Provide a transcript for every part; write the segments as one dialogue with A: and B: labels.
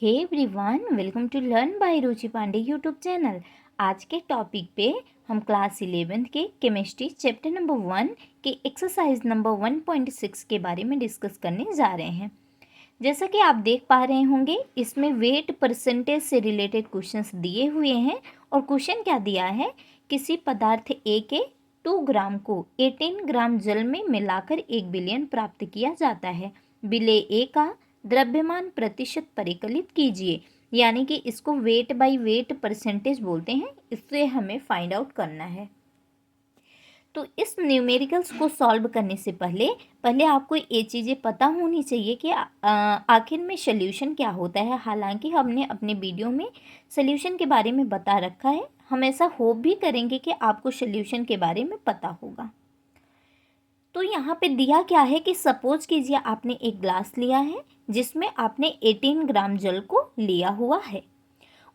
A: Hey everyone, welcome to learn by Ruchi Pandey YouTube channel. आज के topic पे हम क्लास 11th के केमिस्ट्री चैप्टर नंबर 1 के एक्सरसाइज नंबर 1.6 के बारे में डिस्कस करने जा रहे हैं। जैसा कि आप देख पा रहे होंगे, इसमें वेट परसेंटेज से रिलेटेड क्वेश्चंस दिए हुए हैं। और क्वेश्चन क्या दिया है, किसी पदार्थ ए के 2 ग्राम को 18 ग्राम जल में मिलाकर 1 बिलियन प्राप्त किया जाता है। विलेय ए का द्रव्यमान प्रतिशत परिकलित कीजिए। यानी कि इसको वेट बाय वेट परसेंटेज बोलते हैं। इससे हमें फाइंड आउट करना है। तो इस न्यूमेरिकल्स को सॉल्व करने से पहले आपको ये चीज़ें पता होनी चाहिए कि आखिर में सॉल्यूशन क्या होता है। हालांकि हमने अपने वीडियो में सॉल्यूशन के बारे में बता रखा है। हम ऐसा होप भी करेंगे कि आपको सॉल्यूशन के बारे में पता होगा। तो यहाँ पे दिया क्या है कि सपोज कीजिए आपने एक ग्लास लिया है जिसमें आपने 18 ग्राम जल को लिया हुआ है।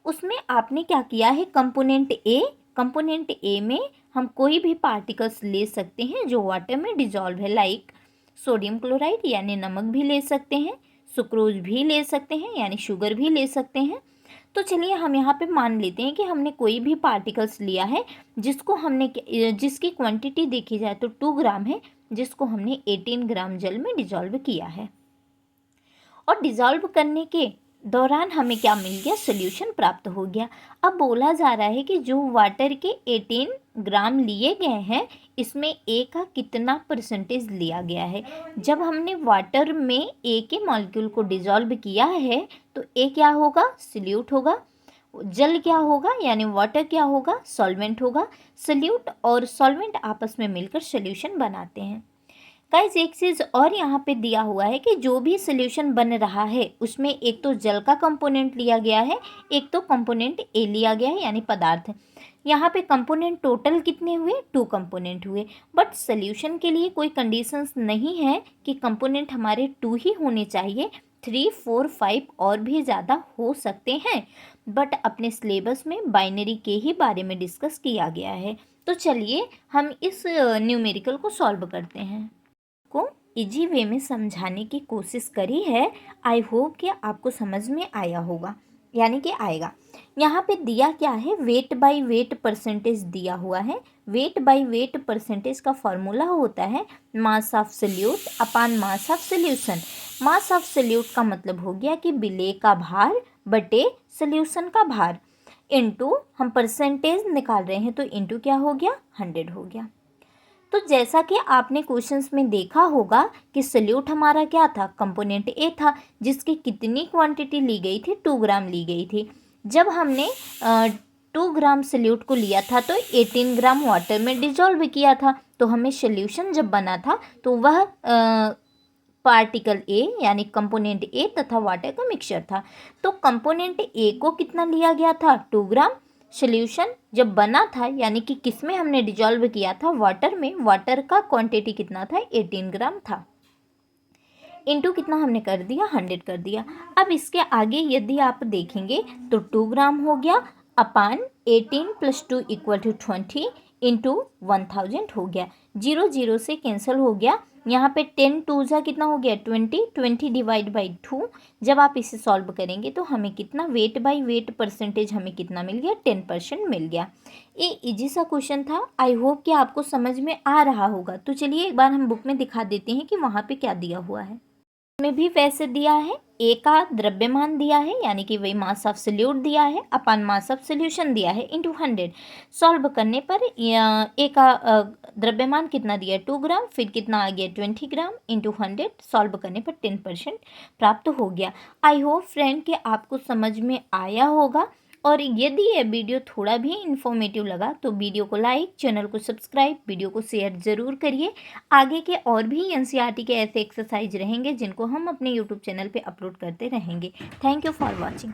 A: उसमें आपने क्या किया है, कंपोनेंट ए में हम कोई भी पार्टिकल्स ले सकते हैं जो वाटर में डिजॉल्व है। लाइक सोडियम क्लोराइड यानी नमक भी ले सकते हैं, सुक्रोज भी ले सकते हैं यानी शुगर भी ले सकते हैं। तो चलिए हम यहाँ पे मान लेते हैं कि हमने कोई भी पार्टिकल्स लिया है जिसकी क्वांटिटी देखी जाए तो 2 ग्राम है, जिसको हमने 18 ग्राम जल में डिजॉल्व किया है। और डिजॉल्व करने के दौरान हमें क्या मिल गया, सोल्यूशन प्राप्त हो गया। अब बोला जा रहा है कि जो वाटर के 18 ग्राम लिए गए हैं, इसमें ए का कितना परसेंटेज लिया गया है। जब हमने वाटर में ए के मॉलिक्यूल को डिजॉल्व किया है तो ए क्या होगा, सोल्यूट होगा। जल क्या होगा यानी वाटर क्या होगा, सॉल्वेंट होगा। सोल्यूट और सॉल्वेंट आपस में मिलकर सोल्यूशन बनाते हैं। गाइस एक चीज़ और यहाँ पे दिया हुआ है कि जो भी सोल्यूशन बन रहा है उसमें एक तो जल का कंपोनेंट लिया गया है, एक तो कंपोनेंट ए लिया गया है यानी पदार्थ। यहाँ पे कंपोनेंट टोटल कितने हुए, 2 कंपोनेंट हुए। बट सोल्यूशन के लिए कोई कंडीशंस नहीं है कि कंपोनेंट हमारे 2 ही होने चाहिए। 3, 4, 5 और भी ज़्यादा हो सकते हैं। बट अपने सिलेबस में बाइनरी के ही बारे में डिस्कस किया गया है। तो चलिए हम इस न्यूमेरिकल को सॉल्व करते हैं। को इजी वे में समझाने की कोशिश करी है। आई होप कि आपको समझ में आया होगा, यानी कि आएगा। यहाँ पे दिया क्या है, वेट बाय वेट परसेंटेज दिया हुआ है। वेट बाय वेट परसेंटेज का फॉर्मूला होता है mass of solute upon mass of solution. Mass of solute का मतलब हो गया कि विलेय का भार बटे सोल्यूशन का भार, इनटू हम परसेंटेज निकाल रहे हैं तो इनटू क्या हो गया, 100 हो गया। तो जैसा कि आपने क्वेश्चंस में देखा होगा कि सोल्यूट हमारा क्या था, कंपोनेंट ए था, जिसकी कितनी क्वांटिटी ली गई थी, 2 ग्राम ली गई थी। जब हमने 2 ग्राम सोल्यूट को लिया था तो 18 ग्राम वाटर में डिजॉल्व किया था। तो हमें सोल्यूशन जब बना था तो वह पार्टिकल ए यानी कंपोनेंट ए तथा वाटर का मिक्सचर था। तो कंपोनेंट ए को कितना लिया गया था, 2 ग्राम। सोल्यूशन जब बना था यानी कि किस में हमने डिजॉल्व किया था, वाटर में। वाटर का क्वांटिटी कितना था, 18 ग्राम था। इनटू कितना हमने कर दिया, 100 कर दिया। अब इसके आगे यदि आप देखेंगे तो 2 ग्राम हो गया अपान 18 + 2 = 20 इंटू 1000 हो गया। 0 0 से कैंसिल हो गया। यहाँ पे 10 2 जा कितना हो गया, 20 20 डिवाइड बाई 2। जब आप इसे सॉल्व करेंगे तो हमें कितना, वेट बाय वेट परसेंटेज हमें कितना मिल गया, 10% मिल गया। ये इजी सा क्वेश्चन था। आई होप कि आपको समझ में आ रहा होगा। तो चलिए एक बार हम बुक में दिखा देते हैं कि वहाँ पे क्या दिया हुआ है। में भी वैसे दिया है, ए का द्रव्यमान दिया है यानी कि वही मास ऑफ सोल्यूट दिया है अपान मास ऑफ सोल्यूशन दिया है इंटू 100। सॉल्व करने पर ए का द्रव्यमान कितना दिया है, 2 ग्राम, फिर कितना आ गया 20 ग्राम इंटू 100। सॉल्व करने पर 10% प्राप्त हो गया। आई होप फ्रेंड कि आपको समझ में आया होगा। और यदि यह वीडियो थोड़ा भी इन्फॉर्मेटिव लगा तो वीडियो को लाइक, चैनल को सब्सक्राइब, वीडियो को शेयर ज़रूर करिए। आगे के और भी एनसीईआरटी के ऐसे एक्सरसाइज रहेंगे जिनको हम अपने यूट्यूब चैनल पे अपलोड करते रहेंगे। Thank you for watching.